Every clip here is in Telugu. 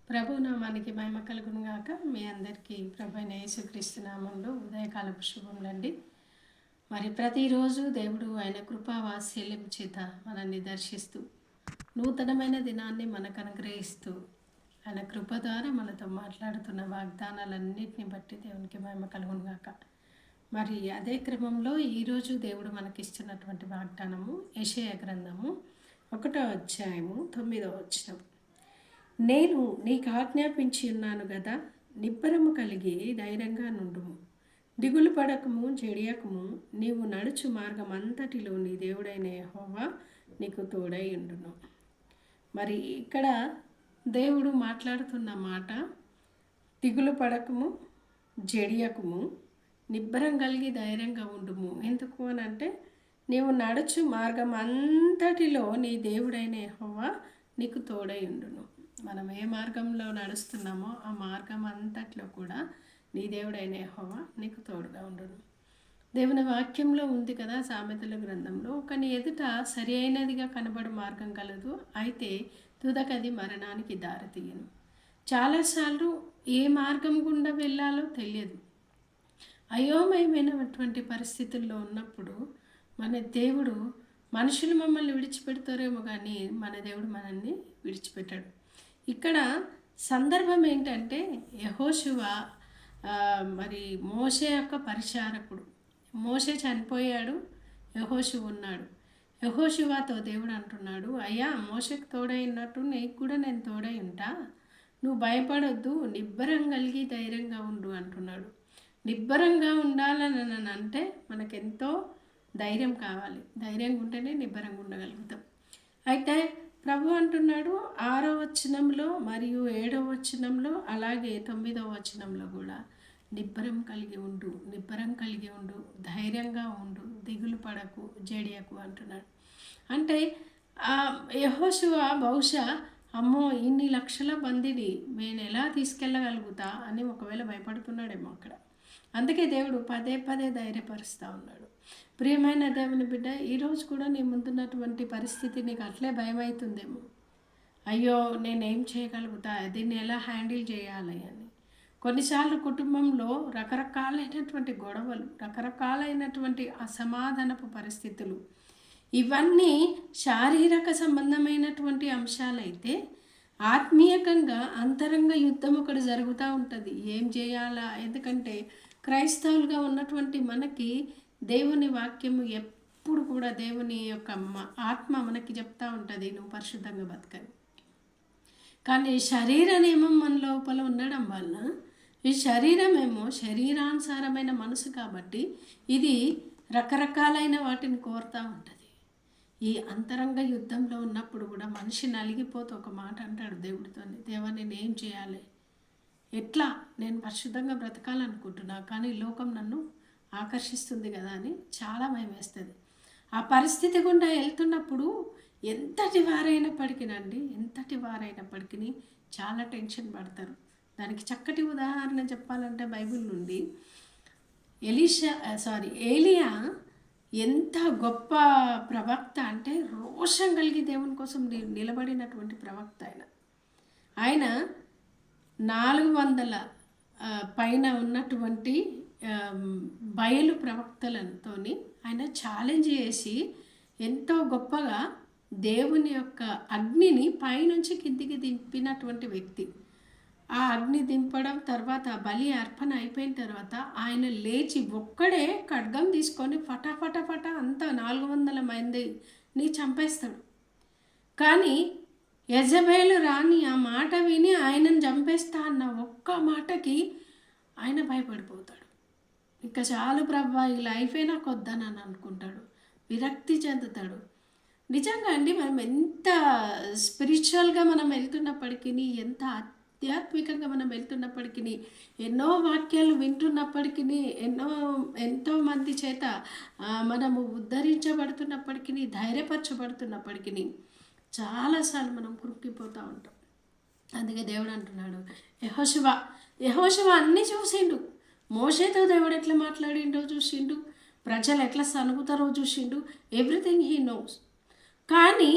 ప్రభు నామానికి మహిమ కలుగును గాక. మీ అందరికీ ప్రభు అయిన యేసుక్రీస్తు నామంలో ఉదయకాలపు శుభములండి. మరి ప్రతిరోజు దేవుడు ఆయన కృపా వాత్సల్యం చేత మనల్ని దర్శిస్తూ నూతనమైన దినాన్ని మనకు అనుగ్రహిస్తూ ఆయన కృప ద్వారా మనతో మాట్లాడుతున్న వాగ్దానాలన్నింటిని బట్టి దేవునికి మహిమ కలుగును గాక. మరి అదే క్రమంలో ఈరోజు దేవుడు మనకిస్తున్నటువంటి వాగ్దానము యెషయా గ్రంథము 1వ అధ్యాయము 9వ వచనం. నేను నీకు ఆజ్ఞాపించి ఉన్నాను గదా, నిబ్బరము కలిగి ధైర్యంగా నుండుము, దిగులు పడకము, జడియకము. నీవు నడుచు మార్గం అంతటిలో నీ దేవుడైన యెహోవా నీకు తోడై ఉండును. మరి ఇక్కడ దేవుడు మాట్లాడుతున్న మాట, దిగులు పడకము, జడియకము, నిబ్బరం కలిగి ధైర్యంగా ఉండుము. ఎందుకు అని అంటే, నీవు నడుచు మార్గం అంతటిలో నీ దేవుడైన యెహోవా నీకు తోడై ఉండును. మనం ఏ మార్గంలో నడుస్తున్నామో ఆ మార్గం అంతట్లో కూడా నీ దేవుడైన యెహోవా నీకు తోడుగా ఉండును. దేవుని వాక్యంలో ఉంది కదా, సామెతల గ్రంథంలో, ఒకని ఎదుట సరి అయినదిగా కనబడు మార్గం కలదు, అయితే తుదకది మరణానికి దారితీయను. చాలాసార్లు ఏ మార్గం గుండా వెళ్ళాలో తెలియదు. అయోమయమైనటువంటి పరిస్థితుల్లో ఉన్నప్పుడు మన దేవుడు, మనుషులు మమ్మల్ని విడిచిపెడతారేమో కానీ మన దేవుడు మనల్ని విడిచిపెట్టాడు. ఇక్కడ సందర్భం ఏంటంటే, యెహోషువ మరి మోషే యొక్క పరిచారకుడు. మోషే చనిపోయాడు, యెహోషువ ఉన్నాడు. యెహోషువతో దేవుడు అంటున్నాడు, అయ్యా, మోషేకు తోడై ఉన్నట్టు నీకు కూడా నేను తోడై ఉంటా, నువ్వు భయపడొద్దు, నిబ్బరం కలిగి ధైర్యంగా ఉండు అంటున్నాడు. నిబ్బరంగా ఉండాలని అంటే మనకెంతో ధైర్యం కావాలి. ధైర్యంగా ఉంటేనే నిబ్బరంగా ఉండగలుగుతాం. అయితే ప్రభు అంటున్నాడు 6వ వచనంలో మరియు 7వ వచనంలో, అలాగే 9వ వచనంలో కూడా నిబ్బరం కలిగి ఉండు, నిబ్బరం కలిగి ఉండు, ధైర్యంగా ఉండు, దిగులు పడకు, జడియకు అంటున్నాడు. అంటే యెహోషువ బహుశా అమ్మో ఇన్ని లక్షల మందిని నేను ఎలా తీసుకెళ్ళగలుగుతా అని ఒకవేళ భయపడుతున్నాడేమో అక్కడ. అందుకే దేవుడు పదే పదే ధైర్యపరుస్తూ ఉన్నాడు. ప్రియమైన దేవుని బిడ్డ, ఈరోజు కూడా నీ ముందున్నటువంటి పరిస్థితి నీకు అట్లే భయం అవుతుందేమో. అయ్యో, నేనేం చేయగలుగుతా, దీన్ని ఎలా హ్యాండిల్ చేయాలి అని. కొన్నిసార్లు కుటుంబంలో రకరకాలైనటువంటి గొడవలు, రకరకాలైనటువంటి అసమాధానపు పరిస్థితులు, ఇవన్నీ శారీరక సంబంధమైనటువంటి అంశాలైతే ఆత్మీయంగా అంతరంగ యుద్ధం ఒకటి జరుగుతూ ఉంటుంది. ఏం చేయాలా? ఎందుకంటే క్రైస్తవులుగా ఉన్నటువంటి మనకి దేవుని వాక్యము ఎప్పుడు కూడా దేవుని యొక్క ఆత్మ మనకి చెప్తూ ఉంటుంది, నువ్వు పరిశుద్ధంగా బతకని. కానీ శరీర నియమం మన లోపల ఉండడం వల్ల, ఈ శరీరమేమో శరీరానుసారమైన మనసు కాబట్టి ఇది రకరకాలైన వాటిని కోరుతూ ఉంటుంది. ఈ అంతరంగ యుద్ధంలో ఉన్నప్పుడు కూడా మనిషి నలిగిపోతూ ఒక మాట అంటాడు దేవుడితో, దేవా నేనేం చేయాలి, ఎట్లా, నేను పరిశుద్ధంగా బ్రతకాలనుకుంటున్నా కానీ లోకం నన్ను ఆకర్షిస్తుంది కదా అని చాలా భయం వేస్తుంది. ఆ పరిస్థితి గుండా వెళ్తున్నప్పుడు ఎంతటి వారైనప్పటికీ చాలా టెన్షన్ పడతారు. దానికి చక్కటి ఉదాహరణ చెప్పాలంటే బైబిల్ నుండి ఏలియా ఎంత గొప్ప ప్రవక్త అంటే, రోషం కలిగి దేవుని కోసం నిలబడినటువంటి ప్రవక్త ఆయన 400 పైన ఉన్నటువంటి బయలు ప్రవక్తలతో ఆయన ఛాలెంజ్ చేసి ఎంతో గొప్పగా దేవుని యొక్క అగ్నిని పైనుంచి కిందికి దింపినటువంటి వ్యక్తి. ఆ అగ్ని దింపడం తర్వాత బలి అర్పణ అయిపోయిన తర్వాత ఆయన లేచి ఒక్కడే ఖడ్గం తీసుకొని ఫటాఫట అంతా 400 మందిని చంపేస్తాడు. కానీ యెజబేలు రాణి ఆ మాట విని ఆయనను చంపేస్తా అన్న ఒక్క మాటకి ఆయన భయపడిపోతాడు. ఇంకా చాలు ప్రభా, ఈ లైఫే నాకు వద్దని అనుకుంటాడు, విరక్తి చెందుతాడు. నిజంగా అండి, మనం ఎంత స్పిరిచువల్గా మనం వెళ్తున్నప్పటికీ, ఎంత ఆధ్యాత్మికంగా మనం వెళ్తున్నప్పటికీ, ఎన్నో వాక్యాలు వింటున్నప్పటికీ, ఎంతో మంది చేత మనము ఉద్ధరించబడుతున్నప్పటికీ, ధైర్యపరచబడుతున్నప్పటికీ చాలాసార్లు మనం కృంగిపోతూ ఉంటాం. అందుకే దేవుడు అంటున్నాడు, యెహోషువ అన్నీ చూసిండు. మోషేతో దేవుడు ఎట్లా మాట్లాడిండో చూసిండు, ప్రజలు ఎట్లా సనుగుతారో చూసిండు, ఎవ్రీథింగ్ హీ నోస్. కానీ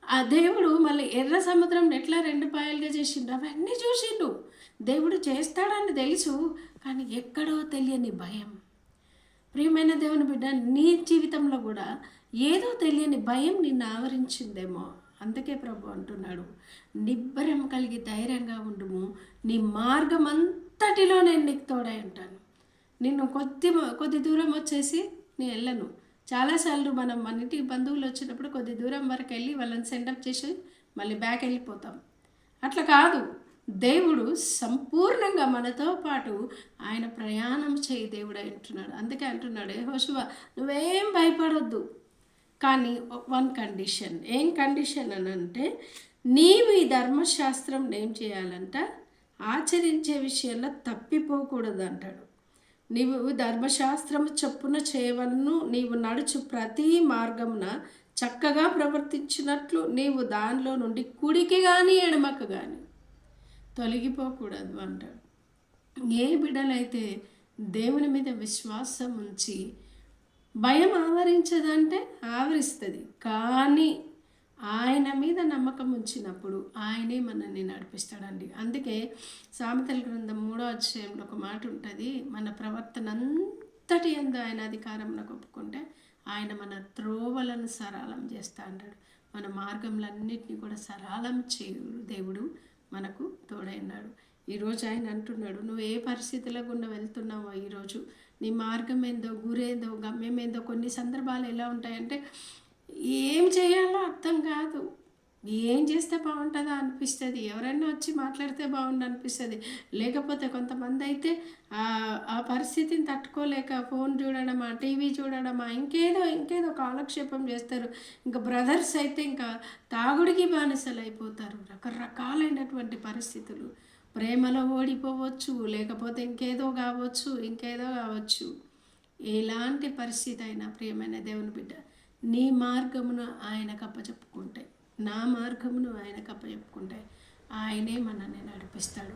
ఆ దేవుడు మళ్ళీ ఎర్ర సముద్రం ఎట్లా 2 పాయలుగా చేసిండు అవన్నీ చూసిండు. దేవుడు చేస్తాడని తెలుసు, కానీ ఎక్కడో తెలియని భయం. ప్రియమైన దేవుని బిడ్డ, నీ జీవితంలో కూడా ఏదో తెలియని భయం నిన్ను ఆవరించిందేమో. అందుకే ప్రభు అంటున్నాడు, నిబ్బరం కలిగి ధైర్యంగా ఉండుము, నీ మార్గం అంతటిలో నేను నీకు తోడై ఉంటాను. నిన్ను కొద్ది దూరం వచ్చేసి నేను వెళ్ళను. చాలాసార్లు మనం మన ఇంటికి బంధువులు వచ్చినప్పుడు కొద్ది దూరం వరకు వెళ్ళి వాళ్ళని సెండప్ చేసి మళ్ళీ బ్యాక్ వెళ్ళిపోతాం. అట్లా కాదు, దేవుడు సంపూర్ణంగా మనతో పాటు ఆయన ప్రయాణం చేయి దేవుడు అంటున్నాడు. అందుకే అంటున్నాడు, యెహోషువ నువ్వేం భయపడొద్దు, కానీ వన్ కండిషన్. ఏం కండిషన్ అని అంటే, నీవు ఈ ధర్మశాస్త్రం ఏం చేయాలంట, ఆచరించే విషయంలో తప్పిపోకూడదు అంటాడు. నీవు ధర్మశాస్త్రము చొప్పున చేయవలను, నీవు నడుచు ప్రతి మార్గమున చక్కగా ప్రవర్తించినట్లు నీవు దానిలో నుండి కుడికి కానీ ఎడమకు కానీ తొలగిపోకూడదు అంటాడు. ఏ బిడ్డలైతే దేవుని మీద విశ్వాసం ఉంచి, భయం ఆవరించదంటే ఆవరిస్తుంది, కానీ ఆయన మీద నమ్మకం ఉంచినప్పుడు ఆయనే మనల్ని నడిపిస్తాడండి. అందుకే సామెతల గ్రంథం 3వ అధ్యాయంలో ఒక మాట ఉంటుంది, మన ప్రవర్తన అంతటి యందు ఆయన అధికారంలో ఒప్పుకుంటే ఆయన మన త్రోవలను సరళం చేస్తా అంటాడు. మన మార్గంలన్నింటినీ కూడా సరళం చేయు దేవుడు మనకు తోడైనాడు. ఈరోజు ఆయన అంటున్నాడు, నువ్వు ఏ పరిస్థితుల గుండా వెళ్తున్నావో, ఈరోజు నీ మార్గం ఏందో, గురేందో, గమ్యం ఏందో. కొన్ని సందర్భాలు ఎలా ఉంటాయంటే ఏం చేయాలో అర్థం కాదు, ఏం చేస్తే బాగుంటుందో అనిపిస్తుంది, ఎవరైనా వచ్చి మాట్లాడితే బాగుండు అనిపిస్తుంది. లేకపోతే కొంతమంది అయితే ఆ పరిస్థితిని తట్టుకోలేక ఫోన్ చూడడమా, టీవీ చూడడమా, ఇంకేదో కాలక్షేపం చేస్తారు. ఇంకా బ్రదర్స్ అయితే ఇంకా తాగుడికి బానిసలు అయిపోతారు. రకరకాలైనటువంటి పరిస్థితులు, ప్రేమలో ఓడిపోవచ్చు, లేకపోతే ఇంకేదో కావచ్చు. ఎలాంటి పరిస్థితి అయినా ప్రియమైన దేవుని బిడ్డ, నీ మార్గమును ఆయనకు అప్పచెప్పుకుంటే, నా మార్గమును ఆయనకు అప్పచెప్పుకుంటే ఆయనే మనల్ని నడిపిస్తాడు.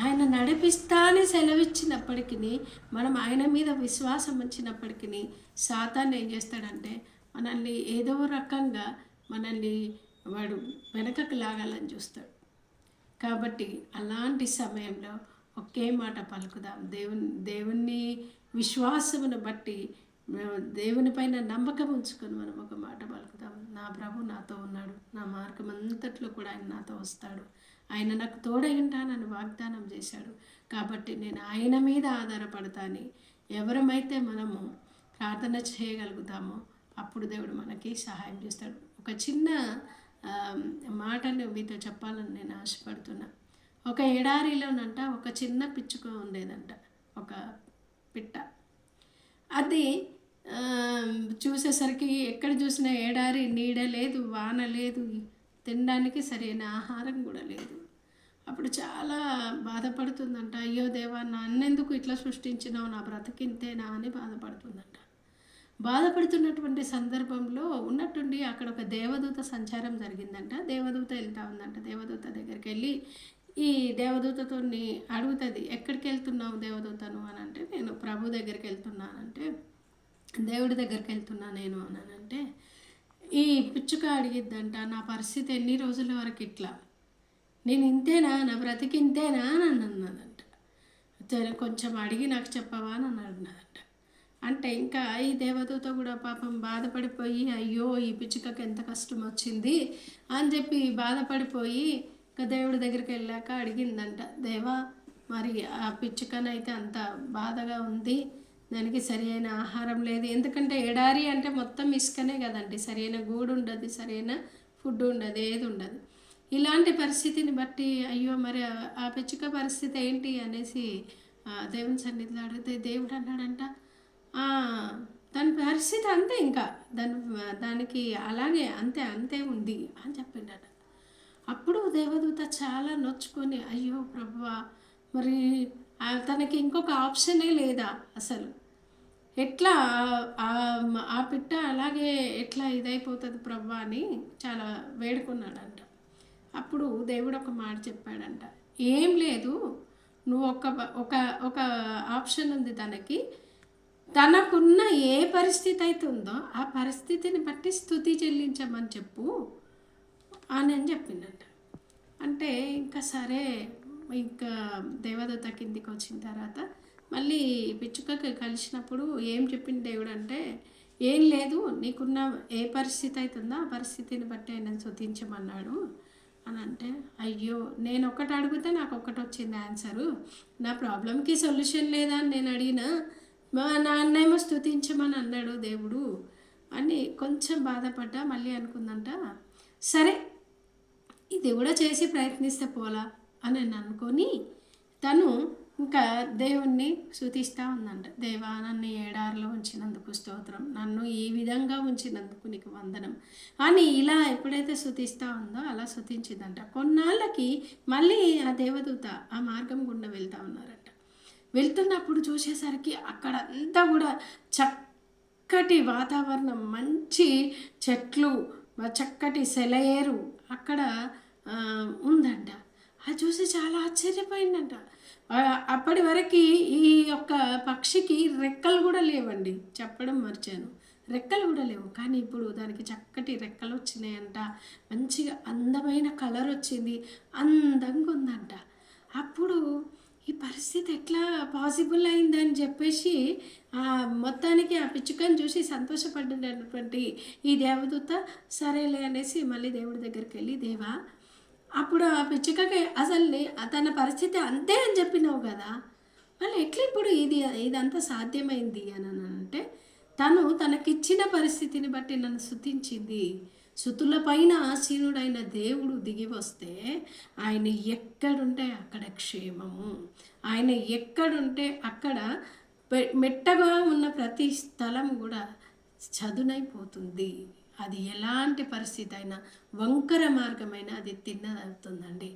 ఆయన నడిపిస్తా అని సెలవిచ్చినప్పటికీ, మనం ఆయన మీద విశ్వాసం ఉంచినప్పటికీ సాతాను ఏం చేస్తాడంటే మనల్ని ఏదో రకంగా వాడు వెనకకు లాగాలని చూస్తాడు. కాబట్టి అలాంటి సమయంలో ఒకే మాట పలుకుదాం, దేవుని విశ్వాసమును బట్టి దేవుని పైన నమ్మకం ఉంచుకొని మనం ఒక మాట పలుకుతాం, నా ప్రభు నాతో ఉన్నాడు, నా మార్గం అంతట్లో కూడా ఆయన నాతో వస్తాడు, ఆయన నాకు తోడై ఉంటానని వాగ్దానం చేశాడు, కాబట్టి నేను ఆయన మీద ఆధారపడతాను. ఎవరమైతే మనము ప్రార్థన చేయగలుగుతామో అప్పుడు దేవుడు మనకి సహాయం చేస్తాడు. ఒక చిన్న మాటను మీతో చెప్పాలని నేను ఆశపడుతున్నా. ఒక ఎడారిలోనంట ఒక చిన్న పిచ్చుక ఉండేదంట, ఒక పిట్ట. అది చూసేసరికి ఎక్కడ చూసినా ఎడారి, నీడ లేదు, వాన లేదు, తినడానికి సరైన ఆహారం కూడా లేదు. అప్పుడు చాలా బాధపడుతుందంట, అయ్యో దేవా నన్నెందుకు ఇట్లా సృష్టించినావు, నా బ్రతికింతేనా అని బాధపడుతుందంట. బాధపడుతున్నటువంటి సందర్భంలో ఉన్నట్టుండి అక్కడ ఒక దేవదూత సంచారం జరిగిందంట. దేవదూత వెళ్తా ఉందంట. దేవదూత దగ్గరికి వెళ్ళి ఈ దేవదూతతో అడుగుతుంది, ఎక్కడికి వెళ్తున్నావు దేవదూతను అని అంటే, నేను ప్రభు దగ్గరికి వెళ్తున్నానంటే, దేవుడి దగ్గరికి వెళ్తున్నా నేను అనంటే, ఈ పిచ్చుక అడిగిద్దంట, నా పరిస్థితి ఎన్ని రోజుల వరకు ఇట్లా, నేను ఇంతేనా, నా బ్రతికి ఇంతేనా అని అన్నదంట. కొంచెం అడిగి నాకు చెప్పవా అని అన్నదంట. అంటే ఇంకా ఈ దేవదూత కూడా పాపం బాధపడిపోయి, అయ్యో ఈ పిచ్చుకకి ఎంత కష్టం వచ్చింది అని చెప్పి బాధపడిపోయి ఇంకా దేవుడి దగ్గరికి వెళ్ళాక అడిగిందంట, దేవా మరి ఆ పిచ్చుకనైతే అంత బాధగా ఉంది, దానికి సరైన ఆహారం లేదు, ఎందుకంటే ఎడారి అంటే మొత్తం ఇసుకనే కదండి, సరైన గూడు ఉండదు, సరైన ఫుడ్ ఉండదు, ఏది ఉండదు. ఇలాంటి పరిస్థితిని బట్టి అయ్యో మరి ఆ పిచ్చుక పరిస్థితి ఏంటి అనేసి దేవుని సన్నిధిలో అడిగితే దేవుడు అన్నాడంట, దాని పరిస్థితి అంతే, ఇంకా దానికి అలాగే అంతే ఉంది అని చెప్పిండట. అప్పుడు దేవదూత చాలా నొచ్చుకొని, అయ్యో ప్రభువా మరి తనకి ఇంకొక ఆప్షనే లేదా అసలు, ఎట్లా ఆ పిట్ట అలాగే ఎట్లా ఇదైపోతుంది ప్రభువా అని చాలా వేడుకున్నాడంట. అప్పుడు దేవుడు ఒక మాట చెప్పాడంట, ఏం లేదు, నువ్వు ఒక ఆప్షన్ ఉంది తనకి, తనకున్న ఏ పరిస్థితి అయితే ఉందో ఆ పరిస్థితిని బట్టి స్తుతి చెల్లించమని చెప్పు, అని చెప్పిందంట. అంటే ఇంకా సరే, ఇంకా దేవదూత కిందికి వచ్చిన తర్వాత మళ్ళీ పిచ్చుకకి కలిసినప్పుడు ఏం చెప్పింది దేవుడు అంటే, ఏం లేదు, నీకున్న ఏ పరిస్థితి అవుతుందో ఆ పరిస్థితిని బట్టి ఆయన స్తుతించమన్నాడు అని అంటే, అయ్యో నేను ఒకటి అడిగితే నాకు ఒకటి వచ్చింది ఆన్సరు, నా ప్రాబ్లంకి సొల్యూషన్ లేదా అని నేను అడిగినా, మా నాన్నేమో స్తుతించమని అన్నాడు దేవుడు అని కొంచెం బాధపడ్డా. మళ్ళీ అనుకుందంట, సరే ఇది కూడా చేసి ప్రయత్నిస్తే పోలా అని అనుకొని తను ఇంకా దేవుణ్ణి స్తుతిస్తూ ఉందంట. దేవా, నన్ను ఏడారిలో ఉంచినందుకు స్తోత్రం, నన్ను ఈ విధంగా ఉంచినందుకు నీకు వందనం అని ఇలా ఎప్పుడైతే స్తుతిస్తూ ఉందో అలా స్తుతించిందంట. కొన్నాళ్ళకి మళ్ళీ ఆ దేవదూత ఆ మార్గం గుండా వెళ్తూ ఉన్నారంట. వెళ్తున్నప్పుడు చూసేసరికి అక్కడ అంతా కూడా చక్కటి వాతావరణం, మంచి చెట్లు, చక్కటి సెలయేరు అక్కడ ఉందంట. అది చూసి చాలా ఆశ్చర్యపోయిందంట. అప్పటి వరకు ఈ యొక్క పక్షికి రెక్కలు కూడా లేవండి, చెప్పడం మర్చాను, రెక్కలు కూడా లేవు. కానీ ఇప్పుడు దానికి చక్కటి రెక్కలు వచ్చినాయంట, మంచిగా అందమైన కలర్ వచ్చింది, అందంగా ఉందంట. అప్పుడు ఈ పరిస్థితి ఎట్లా పాసిబుల్ అయిందని చెప్పేసి మొత్తానికి ఆ పిచ్చుకని చూసి సంతోషపడినటువంటి ఈ దేవదూత సరేలే అనేసి మళ్ళీ దేవుడి దగ్గరికి వెళ్ళి, దేవా, అప్పుడు ఆ పిచ్చుకకి అసలు తన పరిస్థితి అంతే అని చెప్పినావు కదా, మళ్ళీ ఎట్లా ఇప్పుడు ఇదంతా సాధ్యమైంది అని అంటే, తను తనకిచ్చిన పరిస్థితిని బట్టి నన్ను స్తుతించింది. స్తుతుల పైన ఆసీనుడైన దేవుడు దిగి వస్తే ఆయన ఎక్కడుంటే అక్కడ క్షేమము, ఆయన ఎక్కడుంటే అక్కడ మెట్టగా ఉన్న ప్రతి స్థలం కూడా చదునైపోతుంది. అది ఎలాంటి పరిస్థితి అయినా, వంకర మార్గమైన అది తిన్నదవుతుందండి.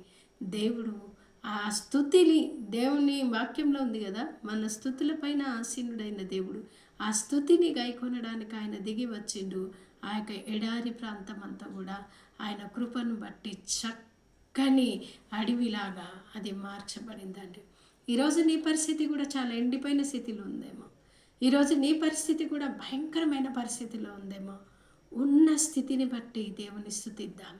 దేవుడు ఆ స్థుతిని, దేవుని వాక్యంలో ఉంది కదా, మన స్థుతుల పైన ఆసీనుడైన దేవుడు ఆ స్థుతిని గైకొనడానికి ఆయన దిగి వచ్చిండు. ఆ యొక్క ఎడారి ప్రాంతం అంతా కూడా ఆయన కృపను బట్టి చక్కని అడవిలాగా అది మార్చబడిందండి. ఈరోజు నీ పరిస్థితి కూడా చాలా ఎండిపోయిన స్థితిలో ఉందేమో, ఈరోజు నీ పరిస్థితి కూడా భయంకరమైన పరిస్థితిలో ఉందేమో. ఉన్న స్థితిని బట్టి దేవుని స్తుతిద్దాం.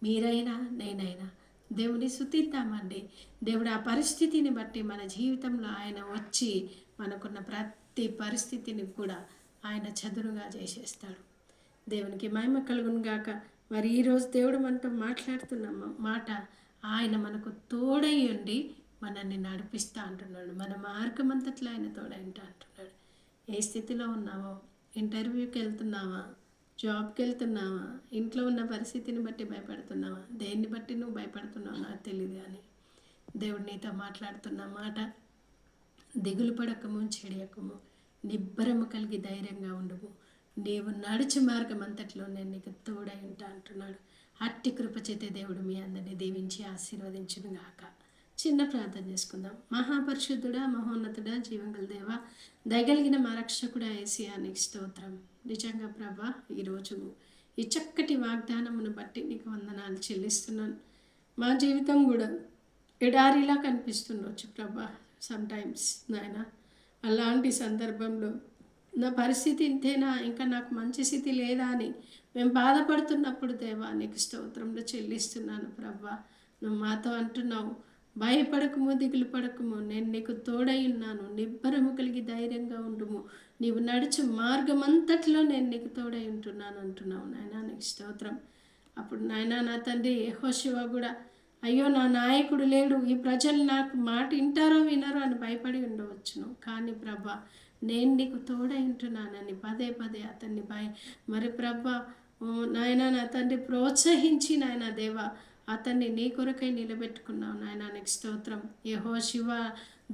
మీరైనా నేనైనా దేవుని స్తుతిద్దామండి. దేవుడు ఆ పరిస్థితిని బట్టి మన జీవితంలో ఆయన వచ్చి మనకున్న ప్రతి పరిస్థితిని కూడా ఆయన చదునుగా చేసేస్తాడు. దేవునికి మహిమ కలుగును గాక. మరి ఈరోజు దేవుడు మనతో మాట్లాడుతున్న మాట, ఆయన మనకు తోడై ఉండి మనల్ని నడిపిస్తా అంటున్నాడు. మన మార్గం అంతట్లో ఆయన తోడైంటా అంటున్నాడు. ఏ స్థితిలో ఉన్నావో, ఇంటర్వ్యూకి వెళ్తున్నావా, జాబ్కి వెళ్తున్నావా, ఇంట్లో ఉన్న పరిస్థితిని బట్టి భయపడుతున్నావా, దేన్ని బట్టి నువ్వు భయపడుతున్నావో నాకు తెలియదు, కానీ దేవుడు నీతో మాట్లాడుతున్న మాట, దిగులు పడకము, చెడియకము, నిబ్బరము కలిగి ధైర్యంగా ఉండము, నీవు నడుచు మార్గం అంతట్లో నేను నీకు తోడై ఉంటా అంటున్నాడు. అట్టి కృప చేతే దేవుడు మీ అందరినీ దీవించి ఆశీర్వదించును గాక. చిన్న ప్రార్థన చేసుకుందాం. మహాపరిశుద్ధుడా, మహోన్నతుడా, జీవంగల దేవ, దయగలిగిన మా రక్షకుడా యేసయ్యా, నీకు స్తోత్రం. నిజంగా ప్రభా, ఈరోజు ఈ చక్కటి వాగ్దానమును బట్టి నీకు వందనాలు చెల్లిస్తున్నాను. మా జీవితం కూడా ఎడారిలా కనిపిస్తుండొచ్చు ప్రభా సమ్టైమ్స్ నాయన. అలాంటి సందర్భంలో నా పరిస్థితి ఇంతేనా, ఇంకా నాకు మంచి స్థితి లేదా అని మేము బాధపడుతున్నప్పుడు దేవా నీకు స్తోత్రంలో చెల్లిస్తున్నాను ప్రభా. నువ్వు మాతో అంటున్నావు, భయపడకము, దిగులు పడకము, నేను నీకు తోడై ఉన్నాను, నిబ్బరము కలిగి ధైర్యంగా ఉండుము, నీవు నడుచు మార్గమంతట్లో నేను నీకు తోడై ఉంటున్నాను అంటున్నావు నాయన. నీకు స్తోత్రం. అప్పుడు నాయన, నా తండ్రి యెహోషువ కూడా, అయ్యో నా నాయకుడు లేడు, ఈ ప్రజలు నాకు మాట వింటారో వినరో అని భయపడి ఉండవచ్చును, కానీ ప్రభా నేను నీకు తోడై ఉంటున్నానని పదే పదే అతన్ని మరి ప్రభా నాయన, నా తండ్రి ప్రోత్సహించి నాయన దేవా అతన్ని నీ కొరకై నిలబెట్టుకున్నావు నాయన. నీకు స్తోత్రం. యెహోషువ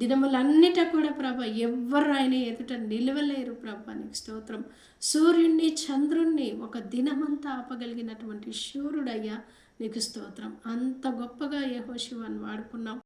దినములన్నిట కూడా ప్రభ ఎవ్వరు ఆయన ఎదుట నిలవలేరు ప్రభ. నీకు స్తోత్రం. సూర్యుడిని, చంద్రుణ్ణి ఒక దినమంతా ఆపగలిగినటువంటి శూరుడయ్యా, నీకు స్తోత్రం. అంత గొప్పగా యెహోషువను వాడుకున్నావు.